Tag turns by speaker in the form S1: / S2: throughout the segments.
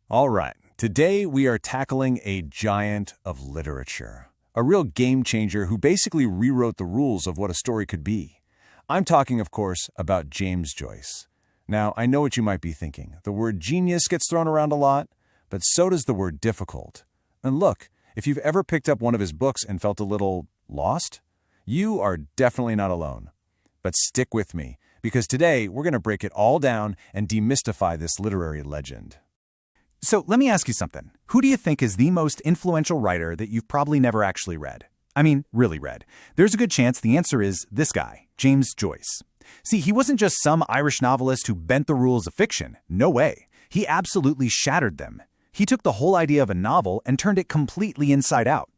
S1: All right, today we are tackling a giant of literature, a real game changer who basically rewrote the rules of what a story could be. I'm talking, of course, about James Joyce. Now, I know what you might be thinking. The word genius gets thrown around a lot, but so does the word difficult. And look, if you've ever picked up one of his books and felt a little lost, you are definitely not alone. But stick with me, because today we're going to break it all down and demystify this literary legend.
S2: So let me ask you something. Who do you think is the most influential writer that you've probably never actually read? I mean, really read. There's a good chance the answer is this guy, James Joyce. See, he wasn't just some Irish novelist who bent the rules of fiction. No way. He absolutely shattered them. He took the whole idea of a novel and turned it completely inside out.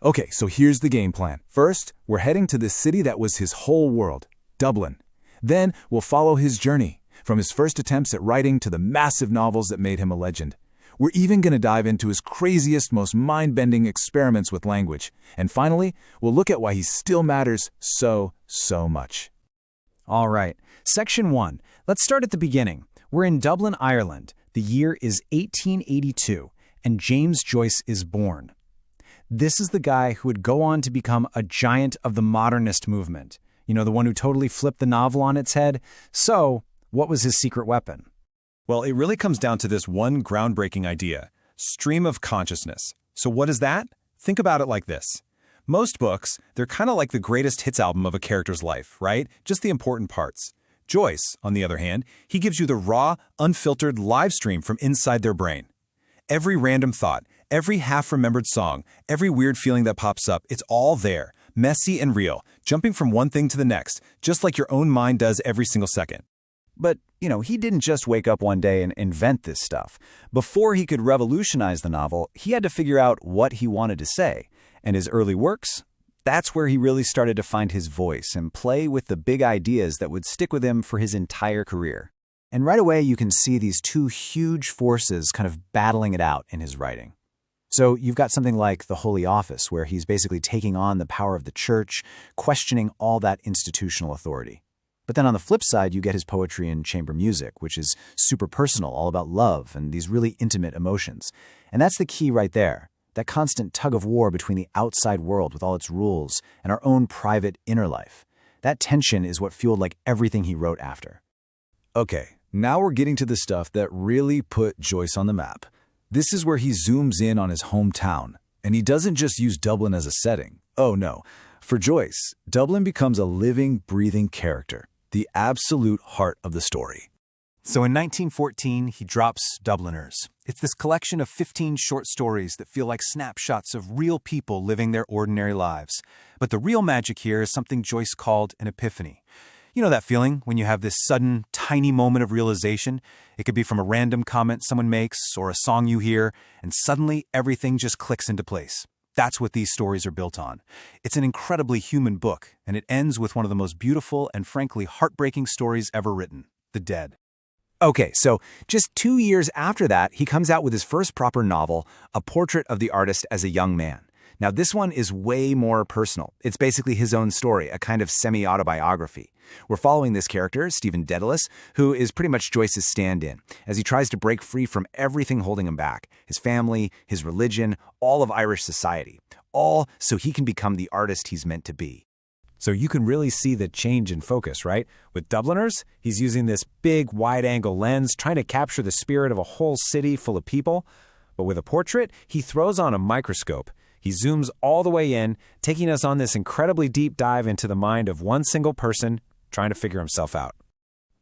S3: Okay, so here's the game plan. First, we're heading to the city that was his whole world, Dublin. Then we'll follow his journey, from his first attempts at writing to the massive novels that made him a legend. We're even going to dive into his craziest, most mind-bending experiments with language. And finally, we'll look at why he still matters so much.
S2: All right, Section 1. Let's start at the beginning. We're in Dublin, Ireland. The year is 1882, and James Joyce is born. This is the guy who would go on to become a giant of the modernist movement. You know, the one who totally flipped the novel on its head. So, what was his secret weapon?
S1: Well, it really comes down to this one groundbreaking idea, stream of consciousness. So what is that? Think about it like this. Most books, they're kind of like the greatest hits album of a character's life, right? Just the important parts. Joyce, on the other hand, he gives you the raw, unfiltered live stream from inside their brain. Every random thought, every half-remembered song, every weird feeling that pops up, it's all there, messy and real, jumping from one thing to the next, just like your own mind does every single second.
S4: But, he didn't just wake up one day and invent this stuff. Before he could revolutionize the novel, he had to figure out what he wanted to say. And his early works, that's where he really started to find his voice and play with the big ideas that would stick with him for his entire career. And right away, you can see these two huge forces kind of battling it out in his writing. So you've got something like The Holy Office, where he's basically taking on the power of the church, questioning all that institutional authority. But then on the flip side, you get his poetry and chamber music, which is super personal, all about love and these really intimate emotions. And that's the key right there, that constant tug of war between the outside world with all its rules and our own private inner life. That tension is what fueled like everything he wrote after.
S3: Okay, now we're getting to the stuff that really put Joyce on the map. This is where he zooms in on his hometown, and he doesn't just use Dublin as a setting. Oh no, for Joyce, Dublin becomes a living, breathing character, the absolute heart of the story.
S2: So in 1914, he drops Dubliners. It's this collection of 15 short stories that feel like snapshots of real people living their ordinary lives. But the real magic here is something Joyce called an epiphany. You know that feeling when you have this sudden, tiny moment of realization? It could be from a random comment someone makes or a song you hear, and suddenly everything just clicks into place. That's what these stories are built on. It's an incredibly human book, and it ends with one of the most beautiful and frankly heartbreaking stories ever written, The Dead.
S4: Okay, so just 2 years after that, he comes out with his first proper novel, A Portrait of the Artist as a Young Man. Now, this one is way more personal. It's basically his own story, a kind of semi-autobiography. We're following this character, Stephen Dedalus, who is pretty much Joyce's stand-in, as he tries to break free from everything holding him back, his family, his religion, all of Irish society, all so he can become the artist he's meant to be.
S1: So you can really see the change in focus, right? With Dubliners, he's using this big, wide-angle lens, trying to capture the spirit of a whole city full of people. But with A Portrait, he throws on a microscope. He zooms all the way in, taking us on this incredibly deep dive into the mind of one single person trying to figure himself out.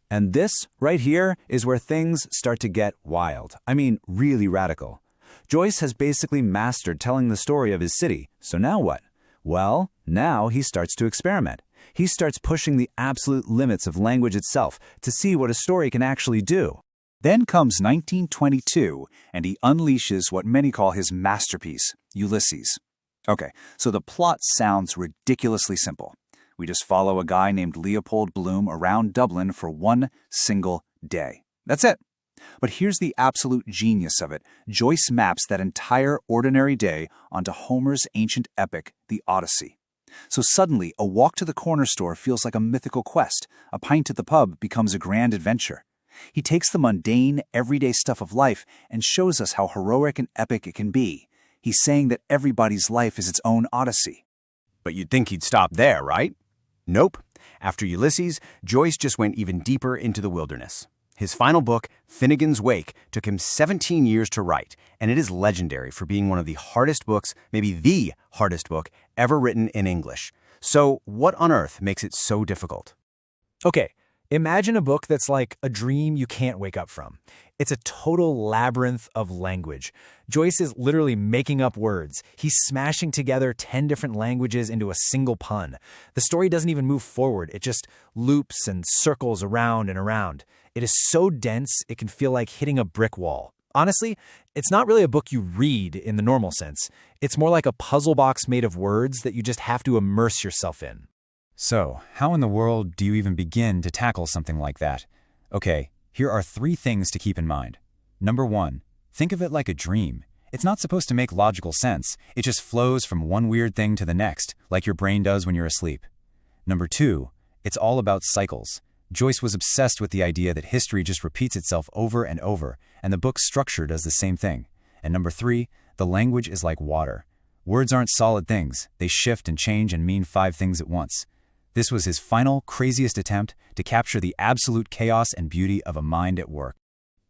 S4: And this, right here, is where things start to get wild. I mean, really radical. Joyce has basically mastered telling the story of his city. So now what? Well, now he starts to experiment. He starts pushing the absolute limits of language itself to see what a story can actually do. Then comes 1922, and he unleashes what many call his masterpiece, Ulysses. Okay, so the plot sounds ridiculously simple. We just follow a guy named Leopold Bloom around Dublin for one single day. That's it. But here's the absolute genius of it. Joyce maps that entire ordinary day onto Homer's ancient epic, the Odyssey. So suddenly, a walk to the corner store feels like a mythical quest. A pint at the pub becomes a grand adventure.
S2: He takes the mundane, everyday stuff of life and shows us how heroic and epic it can be. He's saying that everybody's life is its own odyssey.
S4: But you'd think he'd stop there, right? Nope. After Ulysses, Joyce just went even deeper into the wilderness. His final book, Finnegan's Wake, took him 17 years to write, and it is legendary for being one of the hardest books, maybe the hardest book, ever written in English. So what on earth makes it so difficult?
S2: Okay, imagine a book that's like a dream you can't wake up from. It's a total labyrinth of language. Joyce is literally making up words. He's smashing together 10 different languages into a single pun. The story doesn't even move forward. It just loops and circles around and around. It is so dense, it can feel like hitting a brick wall. Honestly, it's not really a book you read in the normal sense. It's more like a puzzle box made of words that you just have to immerse yourself in.
S5: So, how in the world do you even begin to tackle something like that? Okay, here are 3 things to keep in mind. Number 1, think of it like a dream. It's not supposed to make logical sense. It just flows from one weird thing to the next, like your brain does when you're asleep. Number 2, it's all about cycles. Joyce was obsessed with the idea that history just repeats itself over and over, and the book's structure does the same thing. And number 3, the language is like water. Words aren't solid things. They shift and change and mean 5 things at once. This was his final, craziest attempt to capture the absolute chaos and beauty of a mind at work.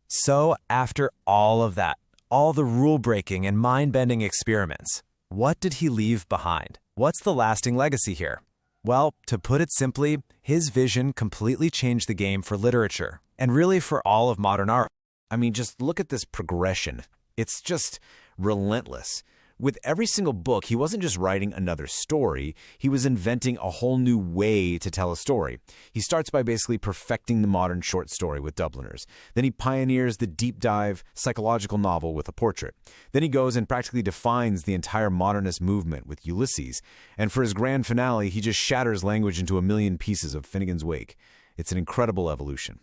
S2: So, after all of that, all the rule-breaking and mind-bending experiments, what did he leave behind? What's the lasting legacy here? Well, to put it simply, his vision completely changed the game for literature, and really for all of modern art. I mean, just look at this progression. It's just relentless. With every single book, he wasn't just writing another story, he was inventing a whole new way to tell a story. He starts by basically perfecting the modern short story with Dubliners. Then he pioneers the deep dive psychological novel with A Portrait. Then he goes and practically defines the entire modernist movement with Ulysses. And for his grand finale, he just shatters language into a million pieces of Finnegan's Wake. It's an incredible evolution.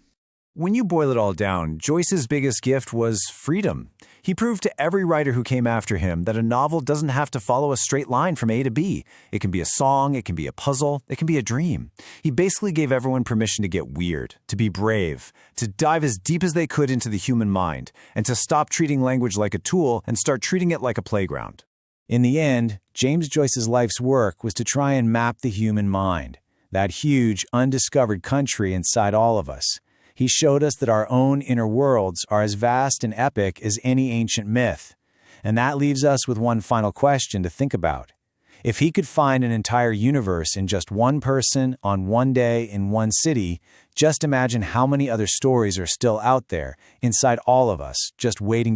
S2: When you boil it all down, Joyce's biggest gift was freedom. He proved to every writer who came after him that a novel doesn't have to follow a straight line from A to B. It can be a song, it can be a puzzle, it can be a dream. He basically gave everyone permission to get weird, to be brave, to dive as deep as they could into the human mind, and to stop treating language like a tool and start treating it like a playground.
S3: In the end, James Joyce's life's work was to try and map the human mind, that huge, undiscovered country inside all of us. He showed us that our own inner worlds are as vast and epic as any ancient myth. And that leaves us with one final question to think about. If he could find an entire universe in just one person, on one day, in one city, just imagine how many other stories are still out there, inside all of us, just waiting